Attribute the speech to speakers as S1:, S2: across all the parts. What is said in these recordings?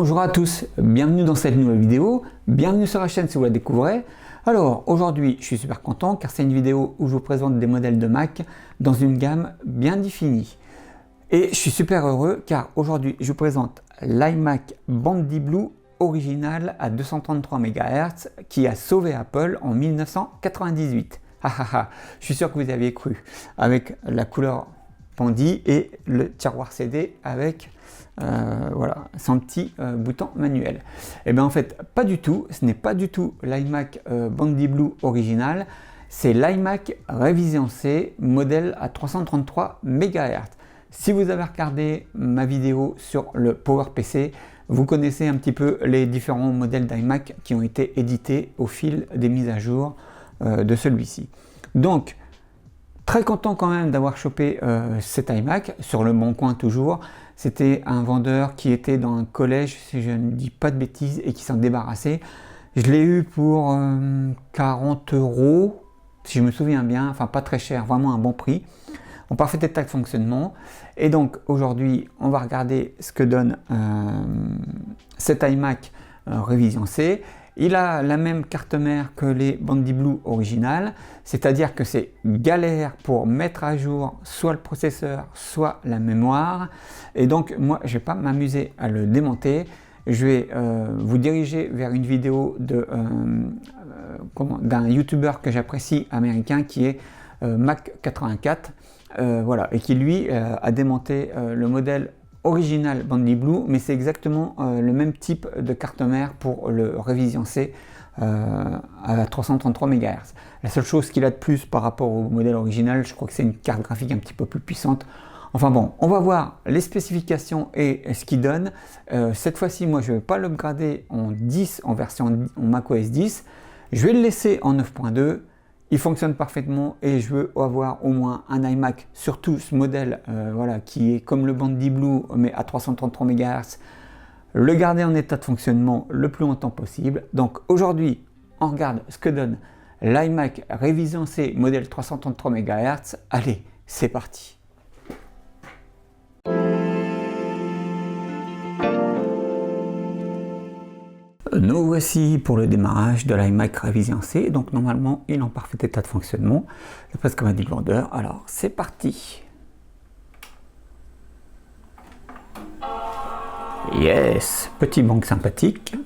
S1: Bonjour à tous, bienvenue dans cette nouvelle vidéo, bienvenue sur la chaîne si vous la découvrez. Alors aujourd'hui je suis super content car c'est une vidéo où je vous présente des modèles de Mac dans une gamme bien définie. Et je suis super heureux car aujourd'hui je vous présente l'iMac Bandy Blue original à 233 MHz qui a sauvé Apple en 1998. Je suis sûr que vous aviez cru, avec la couleur Bandy et le tiroir CD avec voilà, son petit bouton manuel. Et bien en fait pas du tout, ce n'est pas du tout l'iMac Bandy Blue original, c'est l'iMac Révision C modèle à 333 MHz. Si vous avez regardé ma vidéo sur le PowerPC, vous connaissez un petit peu les différents modèles d'iMac qui ont été édités au fil des mises à jour de celui-ci. Donc très content quand même d'avoir chopé cet iMac sur le Bon Coin toujours. C'était un vendeur qui était dans un collège, si je ne dis pas de bêtises, et qui s'en débarrassait. Je l'ai eu pour 40 €, si je me souviens bien, enfin pas très cher, vraiment un bon prix, en parfait état de fonctionnement. Et donc aujourd'hui, on va regarder ce que donne cet iMac Révision C. Il a la même carte mère que les Bandy Blue originales, c'est-à-dire que c'est galère pour mettre à jour soit le processeur, soit la mémoire. Et donc moi, je ne vais pas m'amuser à le démonter. Je vais vous diriger vers une vidéo d'un YouTuber que j'apprécie américain qui est Mac84, voilà, et qui lui a démonté le modèle original Bandy Blue, mais c'est exactement le même type de carte mère pour le Révision C à 333 MHz. La seule chose qu'il a de plus par rapport au modèle original, je crois que c'est une carte graphique un petit peu plus puissante. Enfin bon, on va voir les spécifications et ce qu'il donne. Cette fois-ci, moi je ne vais pas l'upgrader en 10, en version macOS 10. Je vais le laisser en 9.2. Il fonctionne parfaitement et je veux avoir au moins un iMac, surtout ce modèle voilà, qui est comme le Bandy Blue mais à 333 MHz, le garder en état de fonctionnement le plus longtemps possible. Donc aujourd'hui, on regarde ce que donne l'iMac Révision C modèle 333 MHz. Allez, c'est parti. Nous voici pour le démarrage de l'iMac Révision C. Donc normalement il est en parfait état de fonctionnement, d'après ce que m'a dit le vendeur. Alors c'est parti. Yes, petit banc sympathique.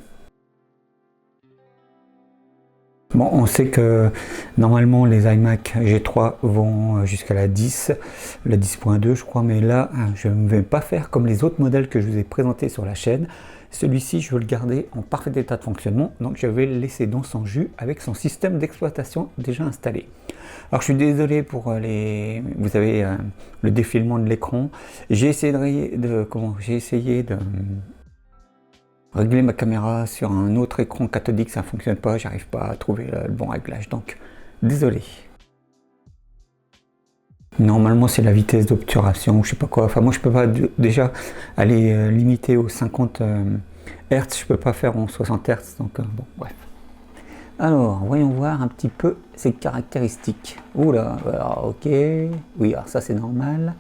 S1: Bon, on sait que normalement les iMac G3 vont jusqu'à la 10, la 10.2 je crois, mais là je ne vais pas faire comme les autres modèles que je vous ai présentés sur la chaîne. Celui-ci, je veux le garder en parfait état de fonctionnement, donc je vais le laisser dans son jus avec son système d'exploitation déjà installé. Alors je suis désolé pour vous avez le défilement de l'écran. J'ai essayé de régler ma caméra sur un autre écran cathodique, ça ne fonctionne pas, j'arrive pas à trouver le bon réglage, donc désolé. Normalement c'est la vitesse d'obturation, je sais pas quoi, enfin moi je peux pas déjà aller limiter aux 50 Hz, je peux pas faire en 60 Hz, donc bon bref. Alors voyons voir un petit peu ses caractéristiques. Oula, alors, ok, oui alors ça c'est normal.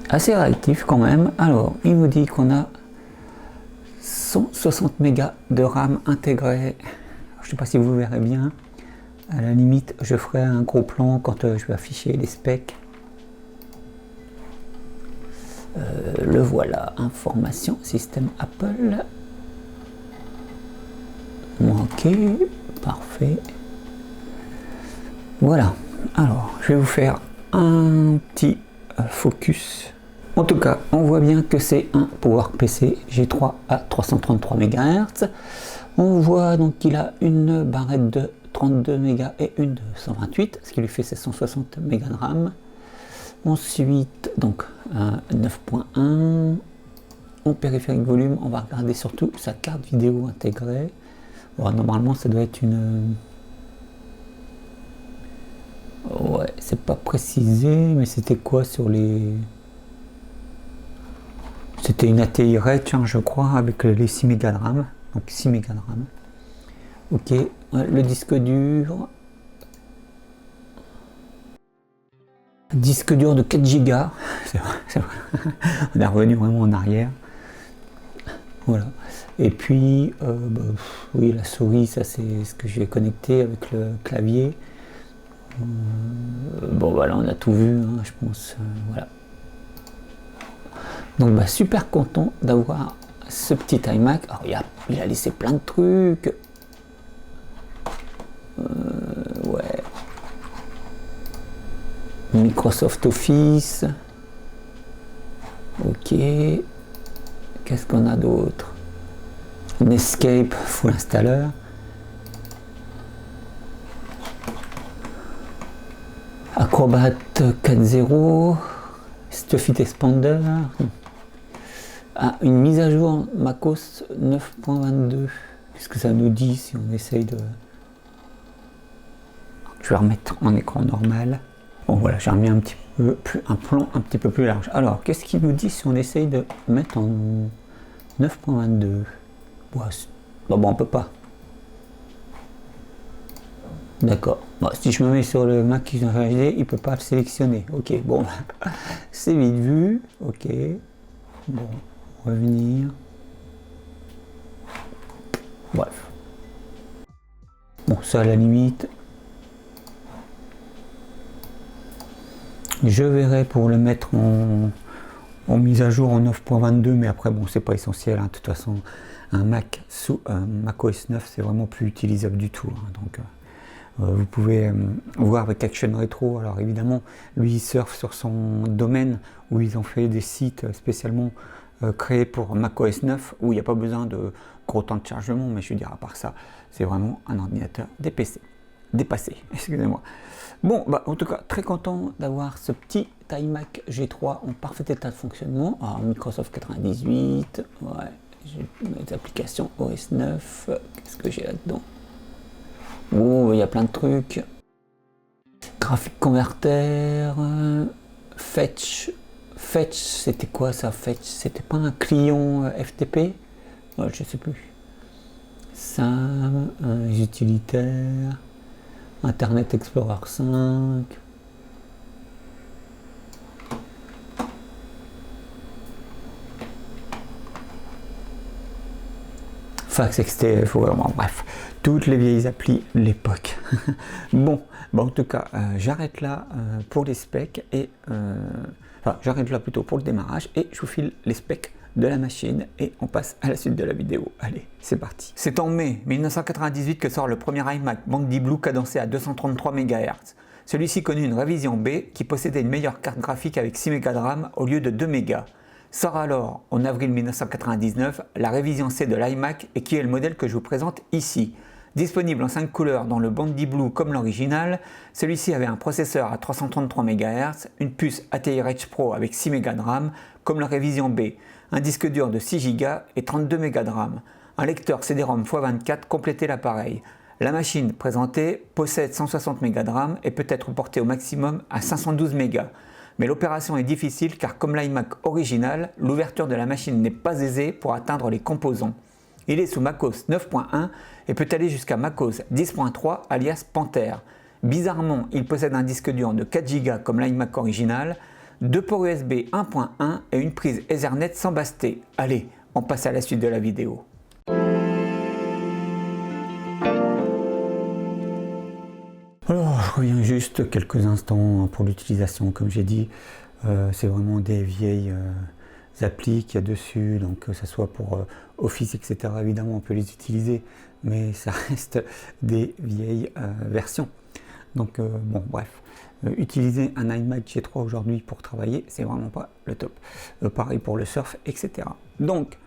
S1: Assez réactif quand même. Alors il nous dit qu'on a 160 mégas de RAM intégré. Je ne sais pas si vous verrez bien. À la limite, je ferai un gros plan quand je vais afficher les specs. Le voilà. Information système Apple. Ok, parfait. Voilà. Alors, je vais vous faire un petit focus. En tout cas, on voit bien que c'est un PowerPC G3 à 333 MHz. On voit donc qu'il a une barrette de 32 mégas et une de 128, ce qui lui fait 760 mégas de RAM. Ensuite, donc 9.1. En périphérique volume, on va regarder surtout sa carte vidéo intégrée. Bon, normalement, ça doit être une... Ouais, c'est pas précisé, mais c'était quoi sur les... C'était une ATI Reach, je crois, avec les 6 mégas de RAM. Donc 6 mégas de RAM. Ok, le disque dur. Disque dur de 4 Go. On est revenu vraiment en arrière. Voilà. Et puis, oui, la souris, ça c'est ce que j'ai connecté avec le clavier. Bon, voilà, on a tout vu, hein, je pense. Voilà. Donc, super content d'avoir ce petit iMac. Alors, il a laissé plein de trucs. Ouais. Microsoft Office. Ok. Qu'est-ce qu'on a d'autre? Netscape full installeur. Acrobat 4.0. Stuffit Expander. Ah, une mise à jour macOS 9.22. Qu'est-ce que ça nous dit si on essaye de... Je vais remettre en écran normal. Bon voilà, j'ai remis un petit peu plus, un plan un petit peu plus large. Alors, qu'est-ce qu'il nous dit si on essaye de mettre en 9.22? Bon, on peut pas. D'accord. Bon, si je me mets sur le Mac qui HD, il peut pas le sélectionner. Ok, bon, c'est vite vu. Ok. Bon, revenir. Bref. Bon, ça à la limite. Je verrai pour le mettre en mise à jour en 9.22, mais après, bon, c'est pas essentiel. Hein. De toute façon, un Mac sous macOS 9, c'est vraiment plus utilisable du tout. Hein. Donc, vous pouvez voir avec Action Retro. Alors, évidemment, lui, il surfe sur son domaine où ils ont fait des sites spécialement créés pour macOS 9, où il n'y a pas besoin de gros temps de chargement, mais je veux dire, à part ça, c'est vraiment un ordinateur dépassé, excusez-moi. Bon, en tout cas, très content d'avoir ce petit iMac G3 en parfait état de fonctionnement. Alors, Microsoft 98, ouais, j'ai mes applications OS 9, qu'est-ce que j'ai là-dedans? Oh, il y a plein de trucs. Graphic Converter, Fetch, c'était quoi ça, Fetch? C'était pas un client FTP? Ouais, je sais plus. SAM, utilitaires. Internet Explorer 5. Fax XTF, vraiment, bref, toutes les vieilles applis de l'époque. Bon, en tout cas, j'arrête là pour les specs et enfin, j'arrête là plutôt pour le démarrage et je vous file les specs de la machine et on passe à la suite de la vidéo. Allez, c'est parti. C'est en mai 1998 que sort le premier iMac Bandy Blue cadencé à 233 MHz. Celui-ci connut une révision B qui possédait une meilleure carte graphique avec 6 Mb de RAM au lieu de 2 Mb. Sort alors, en avril 1999, la révision C de l'iMac et qui est le modèle que je vous présente ici. Disponible en 5 couleurs dans le Bandy Blue comme l'original, celui-ci avait un processeur à 333 MHz, une puce ATI Edge Pro avec 6 Mb de RAM comme la révision B, un disque dur de 6 Go et 32 Mb de RAM. Un lecteur CD-ROM x24 complétait l'appareil. La machine présentée possède 160 Mb de RAM et peut être portée au maximum à 512 Mb. Mais l'opération est difficile car comme l'iMac original, l'ouverture de la machine n'est pas aisée pour atteindre les composants. Il est sous macOS 9.1 et peut aller jusqu'à macOS 10.3 alias Panther. Bizarrement, il possède un disque dur de 4 Go comme l'iMac original, 2 ports USB 1.1 et une prise Ethernet sans basté. Allez, on passe à la suite de la vidéo. Alors, je reviens juste quelques instants pour l'utilisation. Comme j'ai dit, c'est vraiment des vieilles applis qu'il y a dessus, donc que ce soit pour Office, etc. Évidemment, on peut les utiliser, mais ça reste des vieilles versions. Donc, bon, bref. Utiliser un iMac G3 aujourd'hui pour travailler, c'est vraiment pas le top. Pareil pour le surf, etc. Donc,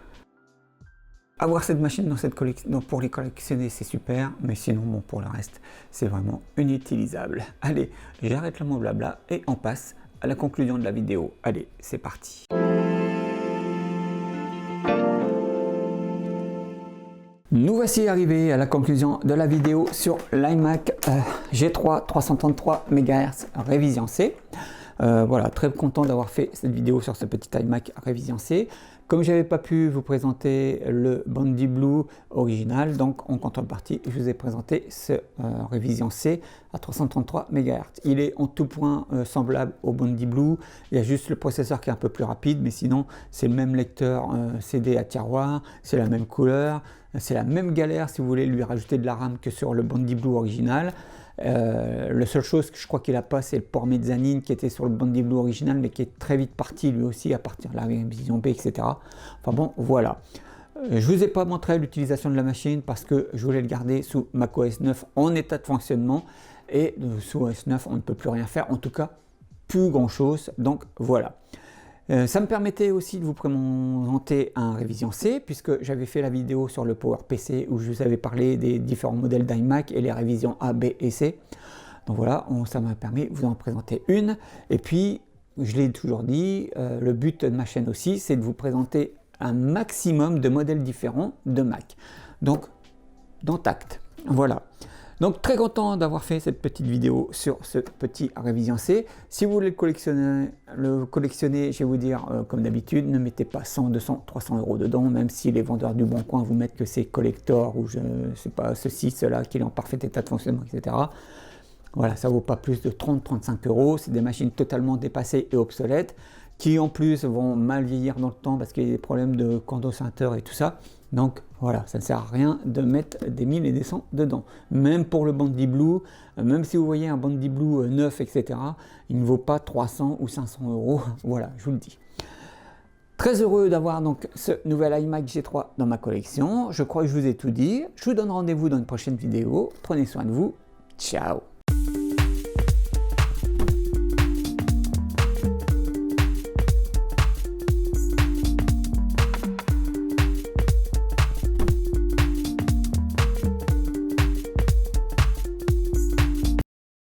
S1: avoir cette machine dans cette collection, pour les collectionner, c'est super, mais sinon, bon, pour le reste, c'est vraiment inutilisable. Allez, j'arrête le mot blabla et on passe à la conclusion de la vidéo. Allez, c'est parti. Nous voici arrivés à la conclusion de la vidéo sur l'iMac G3 333 MHz révision C. Voilà, très content d'avoir fait cette vidéo sur ce petit iMac révision C. Comme je n'avais pas pu vous présenter le Bondi Blue original, donc en contrepartie, je vous ai présenté ce Révision C à 333 MHz. Il est en tout point semblable au Bondi Blue, il y a juste le processeur qui est un peu plus rapide, mais sinon c'est le même lecteur CD à tiroir, c'est la même couleur, c'est la même galère si vous voulez lui rajouter de la RAM que sur le Bondi Blue original. La seule chose que je crois qu'il n'a pas, c'est le port mezzanine qui était sur le Bondi Blue original, mais qui est très vite parti lui aussi à partir de la révision B, etc. Enfin bon, voilà. Je ne vous ai pas montré l'utilisation de la machine parce que je voulais le garder sous macOS 9 en état de fonctionnement, et sous OS 9 on ne peut plus rien faire, en tout cas plus grand chose, donc voilà. Ça me permettait aussi de vous présenter un Révision C, puisque j'avais fait la vidéo sur le PowerPC où je vous avais parlé des différents modèles d'iMac et les révisions A, B et C. Donc voilà, ça m'a permis de vous en présenter une. Et puis, je l'ai toujours dit, le but de ma chaîne aussi, c'est de vous présenter un maximum de modèles différents de Mac. Donc, dans Tact. Voilà. Donc très content d'avoir fait cette petite vidéo sur ce petit Révision C. Si vous voulez le collectionner, je vais vous dire comme d'habitude, ne mettez pas 100, 200, 300 € dedans, même si les vendeurs du Bon Coin vous mettent que c'est collector ou je ne sais pas, ceci, cela, qu'il est en parfait état de fonctionnement, etc. Voilà, ça vaut pas plus de 30-35 €. C'est des machines totalement dépassées et obsolètes, qui en plus vont mal vieillir dans le temps parce qu'il y a des problèmes de condensateur et tout ça. Donc voilà, ça ne sert à rien de mettre des 1000 et des 100 dedans. Même pour le Bondi Blue, même si vous voyez un Bondi Blue neuf, etc., il ne vaut pas 300 ou 500 €. Voilà, je vous le dis. Très heureux d'avoir donc ce nouvel iMac G3 dans ma collection. Je crois que je vous ai tout dit. Je vous donne rendez-vous dans une prochaine vidéo. Prenez soin de vous. Ciao!